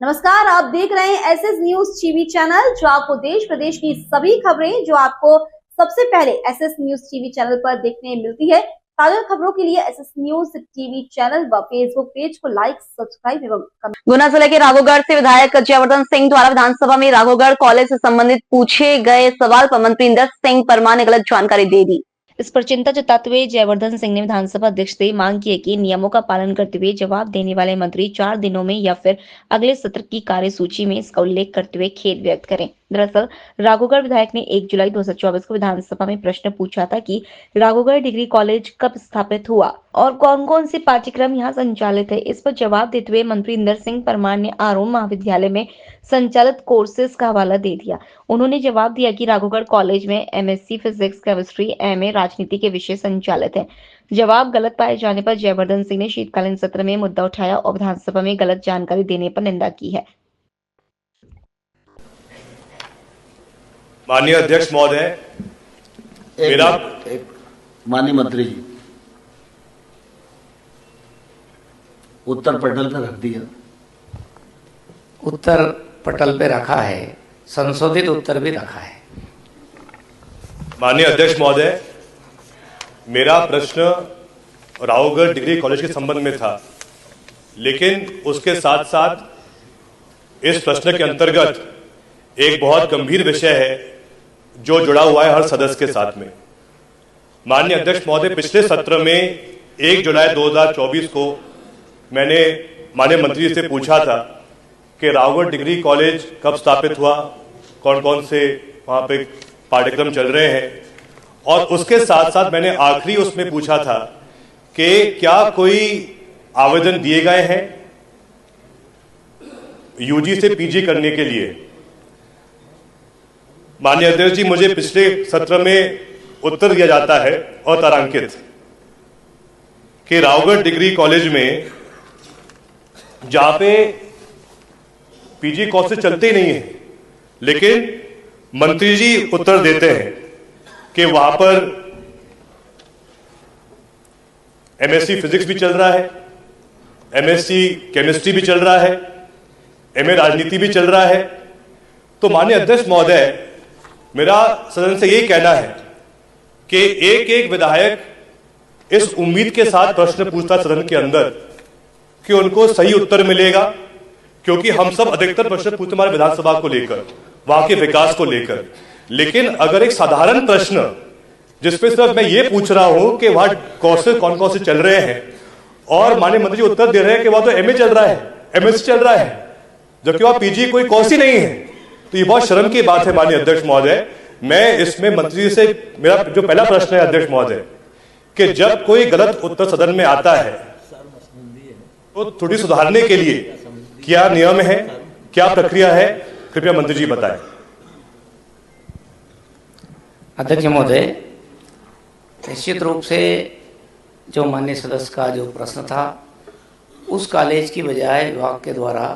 नमस्कार, आप देख रहे हैं एसएस न्यूज टीवी चैनल, जो आपको देश प्रदेश की सभी खबरें जो आपको सबसे पहले एसएस न्यूज टीवी चैनल पर देखने मिलती है। ताजा खबरों के लिए एसएस न्यूज टीवी चैनल व फेसबुक पेज को लाइक, सब्सक्राइब एवं कमेंट। गुना जिले के राघोगढ़ से विधायक जयवर्धन सिंह द्वारा विधानसभा में राघोगढ़ कॉलेज से संबंधित पूछे गए सवाल पर मंत्री इंदर सिंह परमार ने गलत जानकारी दे दी। इस पर चिंता जताते हुए जयवर्धन सिंह ने विधानसभा अध्यक्ष से मांग की है कि नियमों का पालन करते हुए जवाब देने वाले मंत्री 4 दिनों में या फिर अगले सत्र की कार्यसूची में इसका उल्लेख करते हुए खेद व्यक्त करें। दरअसल राघोगढ़ विधायक ने 1 जुलाई 2024 को विधानसभा में प्रश्न पूछा था कि राघोगढ़ डिग्री कॉलेज कब स्थापित हुआ और कौन कौन से पाठ्यक्रम यहाँ संचालित है। इस पर जवाब देते हुए मंत्री इंदर सिंह परमार ने आरोन महाविद्यालय में संचालित कोर्सेज का हवाला दे दिया। उन्होंने जवाब दिया कि राघोगढ़ कॉलेज में एमएससी फिजिक्स, केमिस्ट्री, एमए राजनीति के विषय संचालित है। जवाब गलत पाए जाने पर जयवर्धन सिंह ने शीतकालीन सत्र में मुद्दा उठाया और विधानसभा में गलत जानकारी देने पर निंदा की है। माननीय अध्यक्ष महोदय, मेरा माननीय मंत्री जी, उत्तर पटल पर रख दिया। उत्तर पटल पे रखा है, संशोधित उत्तर भी रखा है। माननीय अध्यक्ष महोदय, मेरा प्रश्न राघोगढ़ डिग्री कॉलेज के संबंध में था, लेकिन उसके साथ साथ इस प्रश्न के अंतर्गत एक बहुत गंभीर विषय है जो जुड़ा हुआ है हर सदस्य के साथ में। माननीय अध्यक्ष महोदय, पिछले सत्र में 1 जुलाई 2024 को मैंने माननीय मंत्री से पूछा था कि राघोगढ़ डिग्री कॉलेज कब स्थापित हुआ, कौन कौन से वहाँ पे पाठ्यक्रम चल रहे हैं, और उसके साथ साथ मैंने आखिरी उसमें पूछा था कि क्या कोई आवेदन दिए गए हैं यूजी से पीजी करने के लिए। माननीय अध्यक्ष जी, मुझे पिछले सत्र में उत्तर दिया जाता है अतारांकित कि राघोगढ़ डिग्री कॉलेज में जहां पे पीजी कोर्सेज चलते ही नहीं है, लेकिन मंत्री जी उत्तर देते हैं कि वहां पर एमएससी फिजिक्स भी चल रहा है, एमएससी केमिस्ट्री भी चल रहा है, एमए राजनीति भी चल रहा है। तो माननीय अध्यक्ष महोदय, मेरा सदन से यही कहना है कि एक एक विधायक इस उम्मीद के साथ प्रश्न पूछता सदन के अंदर कि उनको सही उत्तर मिलेगा, क्योंकि हम सब अधिकतर प्रश्न पूछते हमारे विधानसभा को लेकर, वहां के विकास को लेकर। लेकिन अगर एक साधारण प्रश्न जिसपे सिर्फ मैं ये पूछ रहा हूं कि वहां कोर्सेज कौन कौन से चल रहे हैं और माननीय मंत्री जी उत्तर दे रहे हैं कि वहां तो एमए चल रहा है, एमएससी चल रहा है, जबकि वहां पीजी कोई कोर्स ही नहीं है, तो ये बहुत शर्म की बात है। माननीय अध्यक्ष महोदय, मैं इसमें मंत्री से मेरा जो पहला प्रश्न है अध्यक्ष महोदय, कि जब कोई गलत उत्तर सदन में आता है तो त्रुटि सुधारने के लिए क्या नियम है, क्या प्रक्रिया है, कृपया मंत्री जी बताएं। अध्यक्ष महोदय, निश्चित रूप से जो माननीय सदस्य का जो प्रश्न था उस कॉलेज की बजाय विभाग के द्वारा,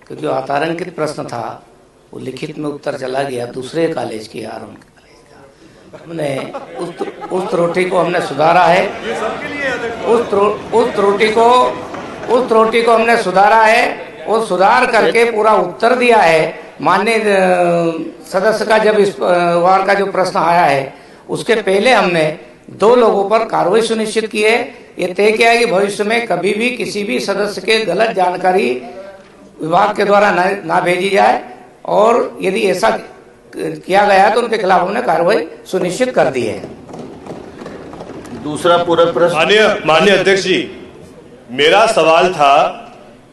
क्योंकि आतारांकित प्रश्न था, वो लिखित में उत्तर चला गया दूसरे कॉलेज की आरोन कॉलेज का। हमने उस त्रुटि को हमने सुधारा है, उस त्रुटि को हमने सुधारा है और सुधार करके पूरा उत्तर दिया है। माननीय सदस्य का जब इस वार का जो प्रश्न आया है उसके पहले हमने 2 लोगों पर कार्रवाई सुनिश्चित की है। ये तय किया है कि भविष्य में कभी भी किसी भी सदस्य के गलत जानकारी विभाग के द्वारा ना भेजी जाए, और यदि ऐसा किया गया है तो उनके खिलाफ हमने कार्रवाई सुनिश्चित कर दी है। दूसरा पूरक प्रश्न। माननीय अध्यक्ष जी, मेरा सवाल था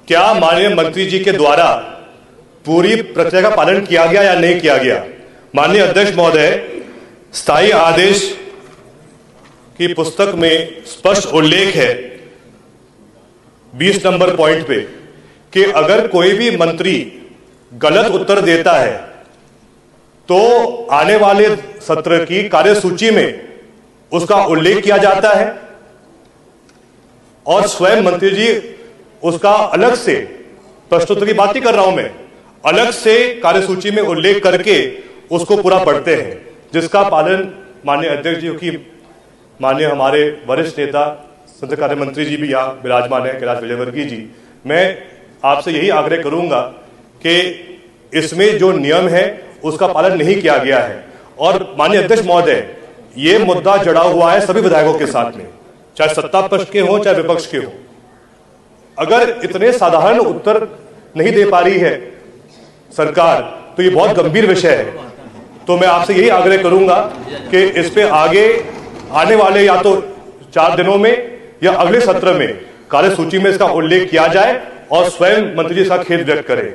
क्या माननीय मंत्री जी के द्वारा पूरी प्रक्रिया का पालन किया गया या नहीं किया गया। माननीय अध्यक्ष महोदय, स्थायी आदेश की पुस्तक में स्पष्ट उल्लेख है 20 नंबर पॉइंट पे कि अगर कोई भी मंत्री गलत उत्तर देता है तो आने वाले सत्र की कार्यसूची में उसका उल्लेख किया जाता है और स्वयं मंत्री जी उसका अलग से, प्रश्नोत्तर की बात नहीं कर रहा हूं मैं, अलग से कार्यसूची में उल्लेख करके उसको पूरा पढ़ते हैं, जिसका पालन माननीय अध्यक्ष जी की माननीय हमारे वरिष्ठ नेता संसदीय कार्य मंत्री जी भी यहाँ विराजमान है, कैलाश विजयवर्गीय जी। मैं आपसे यही आग्रह करूंगा कि इसमें जो नियम है उसका पालन नहीं किया गया है। और माननीय अध्यक्ष महोदय, ये मुद्दा जड़ा हुआ है सभी विधायकों के साथ में, चाहे सत्ता पक्ष के हो चाहे विपक्ष के हो। अगर इतने साधारण उत्तर नहीं दे पा रही है सरकार, तो ये बहुत गंभीर विषय है। तो मैं आपसे यही आग्रह करूंगा कि इस पे आगे आने वाले या तो 4 दिनों में या अगले सत्र में कार्यसूची में इसका उल्लेख किया जाए और स्वयं मंत्री जी इसका खेद व्यक्त करें।